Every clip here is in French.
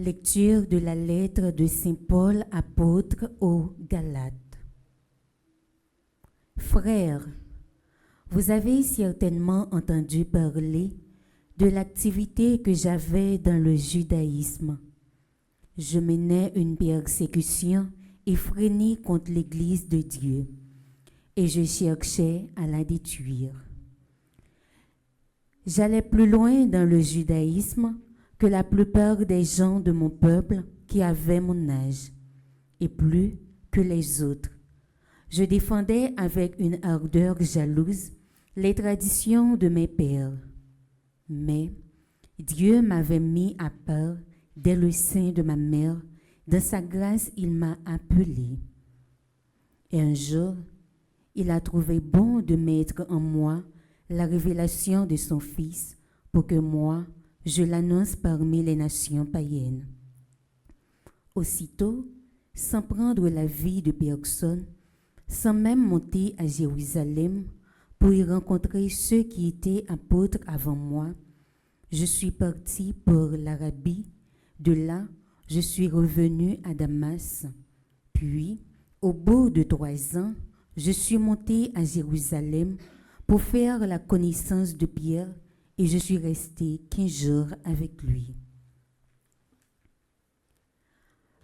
Lecture de la lettre de Saint Paul, apôtre aux Galates. Frères, vous avez certainement entendu parler de l'activité que j'avais dans le judaïsme. Je menais une persécution effrénée contre l'Église de Dieu et je cherchais à la détruire. J'allais plus loin dans le judaïsme que la plupart des gens de mon peuple qui avaient mon âge, et plus que les autres. Je défendais avec une ardeur jalouse les traditions de mes pères. Mais Dieu m'avait mis à part dès le sein de ma mère. Dans sa grâce, il m'a appelé. Et un jour, il a trouvé bon de mettre en moi la révélation de son Fils pour que moi, je l'annonce parmi les nations païennes. Aussitôt, sans prendre l'avis de personne, sans même monter à Jérusalem pour y rencontrer ceux qui étaient apôtres avant moi, je suis parti pour l'Arabie. De là, je suis revenu à Damas. Puis, au bout de 3 ans, je suis monté à Jérusalem pour faire la connaissance de Pierre et je suis resté 15 jours avec lui.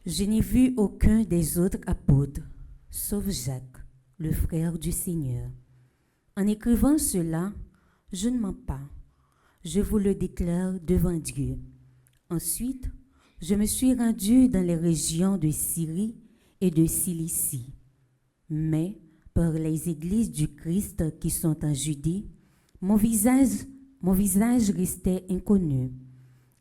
Je n'ai vu aucun des autres apôtres, sauf Jacques, le frère du Seigneur. En écrivant cela, je ne mens pas. Je vous le déclare devant Dieu. Ensuite, je me suis rendu dans les régions de Syrie et de Cilicie. Mais par les églises du Christ qui sont en Judée, mon visage restait inconnu.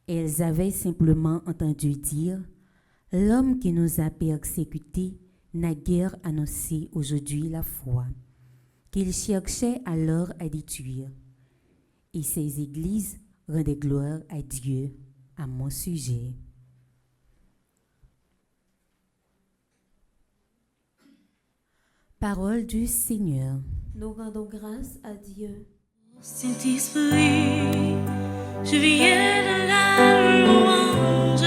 Elles avaient simplement entendu dire « L'homme qui nous a persécutés n'a guère annoncé aujourd'hui la foi » qu'il cherchait alors à détruire. Et ces églises rendaient gloire à Dieu à mon sujet. Parole du Seigneur. Nous rendons grâce à Dieu. Saint-Esprit, je viens de la louange